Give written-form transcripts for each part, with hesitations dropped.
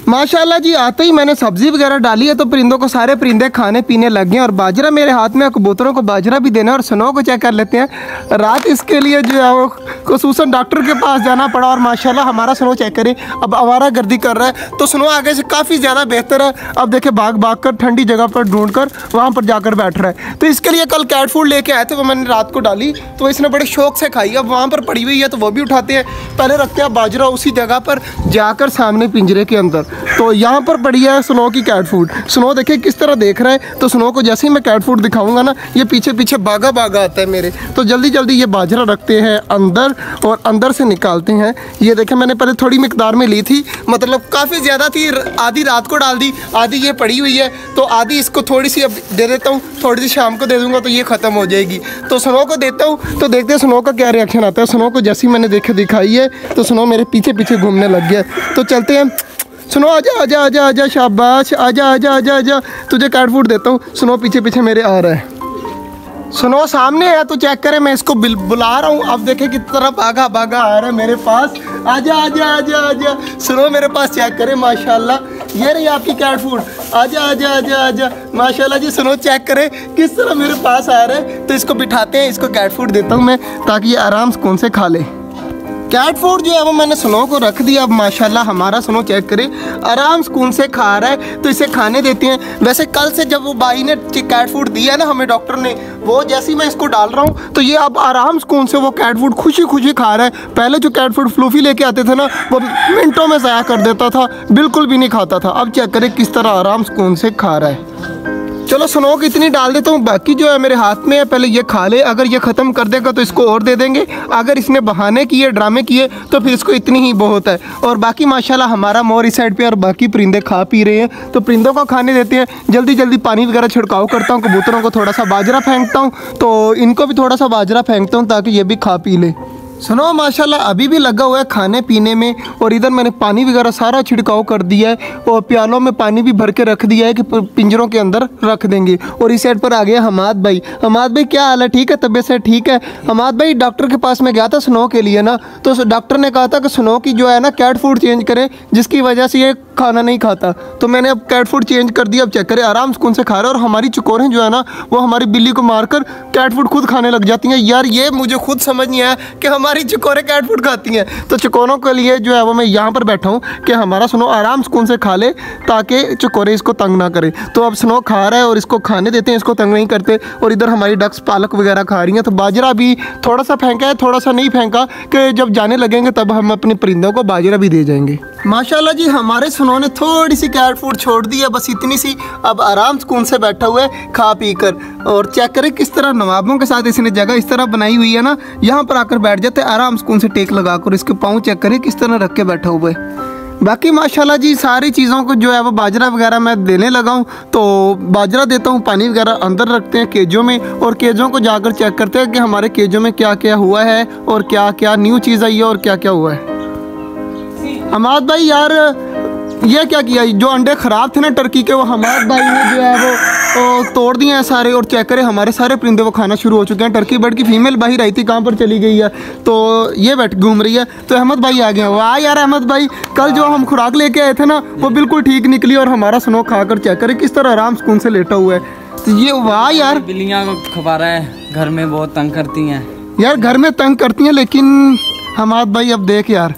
माशाल्लाह जी, आते ही मैंने सब्जी वगैरह डाली है तो परिंदों को सारे परिंदे खाने पीने लग गए और बाजरा मेरे हाथ में, कबूतरों को बाजरा भी देना है और स्नो को चेक कर लेते हैं। रात इसके लिए जो है वो खुसूसन डॉक्टर के पास जाना पड़ा और माशाल्लाह हमारा स्नो चेक करें अब आवारा गर्दी कर रहा है। तो स्नो आगे से काफ़ी ज़्यादा बेहतर है। अब देखे भाग भाग कर ठंडी जगह पर ढूंढ कर वहाँ पर जाकर बैठ रहा है। तो इसके लिए कल कैट फूड लेके आए थे, वो मैंने रात को डाली तो इसने बड़े शौक से खाई। अब वहाँ पर पड़ी हुई है तो वो भी उठाते हैं, पहले रखते हैं बाजरा उसी जगह पर जाकर सामने पिंजरे के अंदर। तो यहाँ पर पड़ी है स्नो की कैट फूड। स्नो देखिए किस तरह देख रहा है। तो स्नो को जैसे ही मैं कैट फूड दिखाऊंगा ना, ये पीछे पीछे भागा भागा आता है मेरे। तो जल्दी जल्दी ये बाजरा रखते हैं अंदर और अंदर से निकालते हैं। ये देखें मैंने पहले थोड़ी मिकदार में ली थी, मतलब काफ़ी ज़्यादा थी, आधी रात को डाल दी, आधी ये पड़ी हुई है। तो आधी इसको थोड़ी सी अब दे देता हूँ, थोड़ी सी शाम को दे दूँगा तो ये ख़त्म हो जाएगी। तो स्नो को देता हूँ तो देखते हैं स्नो का क्या रिएक्शन आता है। स्नो को जैसी मैंने दिखाई है तो स्नो मेरे पीछे पीछे घूमने लग गया। तो चलते हैं। स्नो आजा आजा आजा आजा, शाबाश, आजा आजा आजा आजा, तुझे कैट फूड देता हूँ। स्नो पीछे पीछे मेरे आ रहा है। स्नो सामने है तो चेक करें, मैं इसको बुला रहा हूँ। अब देखें किस तरह भागा भागा आ रहा है मेरे पास। आजा आजा आजा आजा, स्नो मेरे पास चेक करें माशाल्लाह। ये रही आपकी कैट फूड, आजा आजा आजा आजा, माशाल्लाह जी। स्नो चेक करें किस तरह मेरे पास आ रहा है। तो इसको बिठाते हैं, इसको कैट फूड देता हूँ मैं ताकि ये आराम सुकून से खा ले। कैट फूड जो है वो मैंने स्नो को रख दिया। अब माशाल्लाह हमारा स्नो चेक करे आराम सुकून से खा रहा है। तो इसे खाने देते हैं। वैसे कल से जब वो भाई ने कैट फूड दिया ना हमें डॉक्टर ने, वो जैसे ही मैं इसको डाल रहा हूँ तो ये अब आराम सुकून से वो कैट फूड खुशी खुशी खा रहा है। पहले जो कैट फूड फ्लूफी लेके आते थे ना, वो मिनटों में ज़ाया कर देता था, बिल्कुल भी नहीं खाता था। अब चेक करें किस तरह आराम सुकून से खा रहा है। चलो स्नो की इतनी डाल देता हूँ, बाकी जो है मेरे हाथ में है, पहले ये खा ले। अगर ये ख़त्म कर देगा तो इसको और दे देंगे। अगर इसने बहाने किए, ड्रामे किए तो फिर इसको इतनी ही बहुत है। और बाकी माशाल्लाह हमारा मोर इस साइड पे और बाकी परिंदे खा पी रहे हैं। तो परिंदों को खाने देते हैं। जल्दी जल्दी पानी वगैरह छिड़काव करता हूँ। कबूतरों को थोड़ा सा बाजरा फेंकता हूँ, तो इनको भी थोड़ा सा बाजरा फेंकता हूँ ताकि ये भी खा पी ले। स्नो माशाल्लाह अभी भी लगा हुआ है खाने पीने में। और इधर मैंने पानी वगैरह सारा छिड़काव कर दिया है और प्यालों में पानी भी भर के रख दिया है कि पिंजरों के अंदर रख देंगे। और इस साइड पर आ गया हमाद भाई। हमाद भाई क्या हाल है, ठीक है, तबीयत से ठीक है? हमाद भाई डॉक्टर के पास में गया था स्नो के लिए ना, तो डॉक्टर ने कहा था कि स्नो की जो है ना कैट फूड चेंज करें, जिसकी वजह से ये खाना नहीं खाता। तो मैंने अब कैट फूड चेंज कर दिया। अब चेक करें आराम सुकून से खा रहा है। और हमारी चकोरें जो है ना वो हमारी बिल्ली को मारकर कैट फूड खुद खाने लग जाती हैं। यार ये मुझे खुद समझ नहीं आया कि हमारी चकोरें कैट फूड खाती हैं। तो चकोरों के लिए जो है वो मैं यहाँ पर बैठा हूँ कि हमारा स्नो आराम सुकून से खा ले ताकि चकोरे इसको तंग ना करे। तो अब स्नो खा रहा है और इसको खाने देते हैं, इसको तंग नहीं करते। और इधर हमारी डक्स पालक वगैरह खा रही हैं। तो बाजरा भी थोड़ा सा फेंका है, थोड़ा सा नहीं फेंका, कि जब जाने लगेंगे तब हम अपने परिंदों को बाजरा भी दे जाएंगे। माशाल्लाह जी हमारे स्नो ने थोड़ी सी कैट फूड छोड़ दी है, बस इतनी सी। अब आराम सुकून से बैठा हुआ है खा पी कर। और चेक करें किस तरह नवाबों के साथ इसने जगह इस तरह बनाई हुई है ना, यहाँ पर आकर बैठ जाते हैं आराम सुकून से टेक लगाकर। इसके पाँव चेक करें किस तरह रख के बैठा हुआ है। बाकी माशाल्लाह जी सारी चीज़ों को जो है वो बाजरा वगैरह मैं देने लगा हूँ। तो बाजरा देता हूँ, पानी वगैरह अंदर रखते हैं केजों में। और केजों को जाकर चेक करते हैं कि हमारे केजों में क्या क्या हुआ है और क्या क्या न्यू चीज़ आई है और क्या क्या हुआ है। हमाद भाई यार ये क्या किया, जो अंडे ख़राब थे ना टर्की के, वो हमाद भाई ने जो है वो तोड़ दिए हैं सारे। और चेक करें हमारे सारे परिंदे वो खाना शुरू हो चुके हैं। टर्की बर्ड की फीमेल बाहर आई थी, कहाँ पर चली गई है, तो ये बैठ घूम रही है। तो अहमद भाई आ गए। वाह यार अहमद भाई, कल जो हम खुराक लेके आए थे ना वो बिल्कुल ठीक निकली। और हमारा स्नो खाकर चेक करें किस तरह आराम सुकून से लेटा हुआ है। तो ये वाह यार, बिल्लियाँ को खबा रहा है, घर में बहुत तंग करती हैं यार, घर में तंग करती हैं। लेकिन हमाद भाई अब देख यार,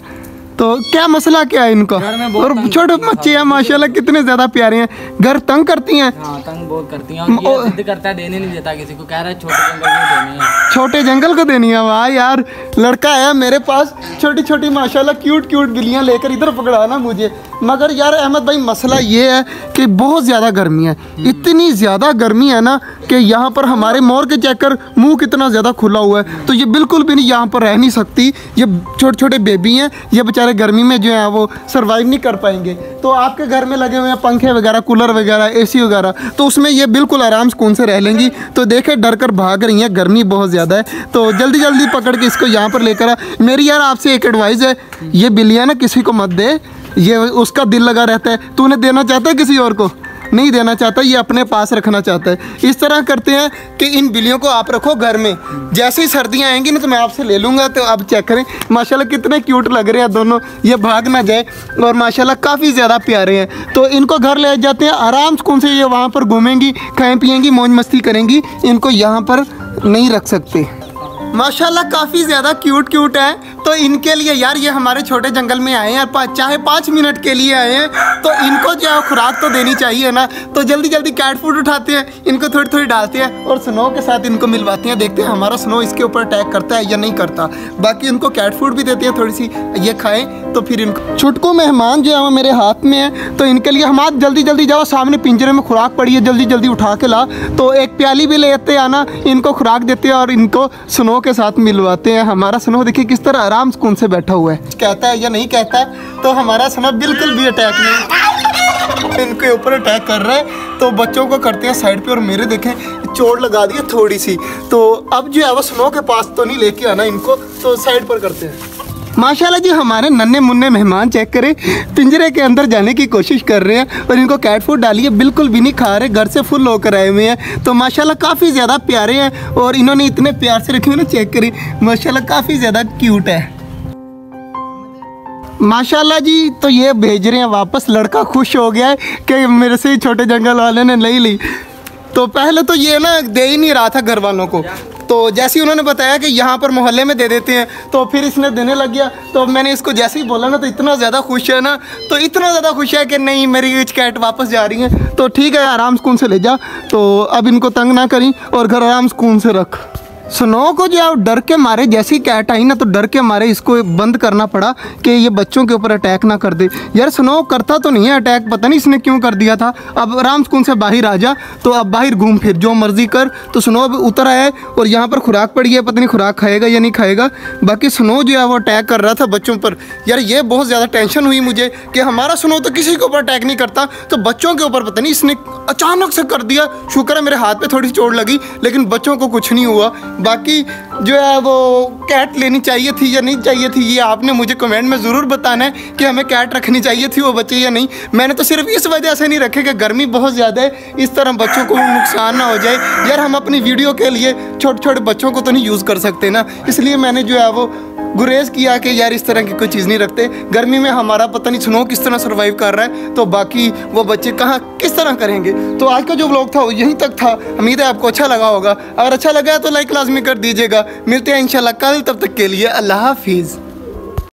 तो क्या मसला क्या है इनका? और छोटे बच्चे हैं माशाल्लाह कितने ज्यादा प्यारे हैं। घर तंग करती हैं। हाँ, तंग बहुत करती हैं। और ये जिद करता है, देने नहीं देता किसी को, कह रहा है छोटे जंगल को देनी है। छोटे जंगल को देनी है। वाह यार, लड़का आया मेरे पास छोटी छोटी माशाल्लाह क्यूट क्यूट बिल्लियाँ लेकर इधर पकड़ाना मुझे। मगर यार अहमद भाई मसला ये है कि बहुत ज़्यादा गर्मी है। इतनी ज़्यादा गर्मी है ना कि यहाँ पर हमारे मोर के चेक कर मुँह कितना ज़्यादा खुला हुआ है। तो ये बिल्कुल भी नहीं यहाँ पर रह नहीं सकती। ये छोटे छोटे बेबी हैं, ये बेचारे गर्मी में जो है वो सरवाइव नहीं कर पाएंगे। तो आपके घर में लगे हुए हैं पंखे वगैरह, कूलर वगैरह, एसी वगैरह, तो उसमें ये बिल्कुल आराम सुकून से रह लेंगी। तो देखे डर कर भाग रही हैं, गर्मी बहुत ज़्यादा है। तो जल्दी जल्दी पकड़ के इसको यहाँ पर लेकर आ। मेरी यार आपसे एक एडवाइस है, ये बिल्लियाँ ना किसी को मत दे, ये उसका दिल लगा रहता है। तूने देना चाहता है किसी और को? नहीं देना चाहता, ये अपने पास रखना चाहता है। इस तरह करते हैं कि इन बिल्लियों को आप रखो घर में, जैसे ही सर्दियाँ आएंगी ना तो मैं आपसे ले लूँगा। तो आप चेक करें माशाल्लाह कितने क्यूट लग रहे हैं दोनों, ये भाग ना जाए और माशाल्लाह काफ़ी ज़्यादा प्यारे हैं। तो इनको घर ले जाते हैं, आराम सुकून से ये वहाँ पर घूमेंगी, खाएँ पिएंगी, मौज मस्ती करेंगी। इनको यहाँ पर नहीं रख सकते। माशाल्लाह काफ़ी ज़्यादा क्यूट है। तो इनके लिए यार, ये हमारे छोटे जंगल में आए हैं, चाहे 5 मिनट के लिए आए हैं, तो इनको जो है खुराक तो देनी चाहिए ना। तो जल्दी जल्दी कैट फूड उठाते हैं, इनको थोड़ी थोड़ी डालते हैं और स्नो के साथ इनको मिलवाते हैं। देखते हैं हमारा स्नो इसके ऊपर अटैक करता है या नहीं करता। बाकी इनको कैट फूड भी देते हैं थोड़ी सी, ये खाएं तो फिर इनको। छुटकू मेहमान जो है वो मेरे हाथ में है, तो इनके लिए हम आज जल्दी जल्दी जाओ, सामने पिंजरे में खुराक पड़ी है, जल्दी जल्दी उठा के ला। तो एक प्याली भी लेते आना, इनको खुराक देते हैं और इनको स्नो के साथ मिलवाते हैं। हमारा स्नो देखिए किस तरह आराम सुकून से बैठा हुआ है, कहता है या नहीं कहता है। तो हमारा स्नो बिल्कुल भी अटैक नहीं, इनके ऊपर अटैक कर रहा है। तो बच्चों को करते हैं साइड पे, और मेरे देखें चोट लगा दी है थोड़ी सी। तो अब जो है वो स्नो के पास तो नहीं लेके आना इनको, तो साइड पर करते हैं। माशाल्लाह जी हमारे नन्हे मुन्ने मेहमान चेक करें, पिंजरे के अंदर जाने की कोशिश कर रहे हैं और इनको कैट फूड डालिए, बिल्कुल भी नहीं खा रहे, घर से फुल होकर आए हुए हैं। तो माशाल्लाह काफ़ी ज़्यादा प्यारे हैं और इन्होंने इतने प्यार से रखे हुए ना, चेक करें माशाल्लाह काफ़ी ज़्यादा क्यूट है माशाल्लाह जी। तो ये भेज रहे हैं वापस, लड़का खुश हो गया है कि मेरे से छोटे जंगल वाले ने नहीं ली। तो पहले तो ये ना दे ही नहीं रहा था घर वालों को, तो जैसे ही उन्होंने बताया कि यहाँ पर मोहल्ले में दे देते हैं, तो फिर इसने देने लग गया। तो मैंने इसको जैसे ही बोला ना, तो इतना ज़्यादा खुश है ना, तो इतना ज़्यादा खुश है कि नहीं मेरी कैट वापस जा रही है। तो ठीक है, आराम सुकून से ले जा। तो अब इनको तंग ना करी और घर आराम सुकून से रख। स्नो को जो डर के मारे, जैसी कैट आई ना तो डर के मारे इसको बंद करना पड़ा कि ये बच्चों के ऊपर अटैक ना कर दे। यार स्नो करता तो नहीं है अटैक, पता नहीं इसने क्यों कर दिया था। अब आराम सुकून से बाहर आ जा, तो अब बाहर घूम फिर जो मर्जी कर। तो स्नो अब उतर आया है और यहाँ पर खुराक पड़ी है, पता नहीं खुराक खाएगा या नहीं खाएगा। बाकी स्नो जो है वो अटैक कर रहा था बच्चों पर। यार ये बहुत ज़्यादा टेंशन हुई मुझे कि हमारा स्नो तो किसी के ऊपर अटैक नहीं करता, तो बच्चों के ऊपर पता नहीं इसने अचानक से कर दिया। शुक्र है मेरे हाथ पे थोड़ी सी चोट लगी, लेकिन बच्चों को कुछ नहीं हुआ। बाकी जो है वो कैट लेनी चाहिए थी या नहीं चाहिए थी, ये आपने मुझे कमेंट में ज़रूर बताना है कि हमें कैट रखनी चाहिए थी वो बच्चे या नहीं। मैंने तो सिर्फ इस वजह से नहीं रखे कि गर्मी बहुत ज़्यादा है, इस तरह बच्चों को नुकसान ना हो जाए। यार हम अपनी वीडियो के लिए छोटे छोटे बच्चों को तो नहीं यूज़ कर सकते ना, इसलिए मैंने जो है वो गुरेज किया कि यार इस तरह की कोई चीज़ नहीं रखते। गर्मी में हमारा पता नहीं स्नो किस तरह सर्वाइव कर रहा है, तो बाकी वो बच्चे कहाँ किस तरह करेंगे। तो आज का जो व्लॉग था वो यहीं तक था, उम्मीद है आपको अच्छा लगा होगा। अगर अच्छा लगा है तो लाइक लाजमी कर दीजिएगा। मिलते हैं इंशाल्लाह कल, तब तक के लिए अल्लाह हाफिज़।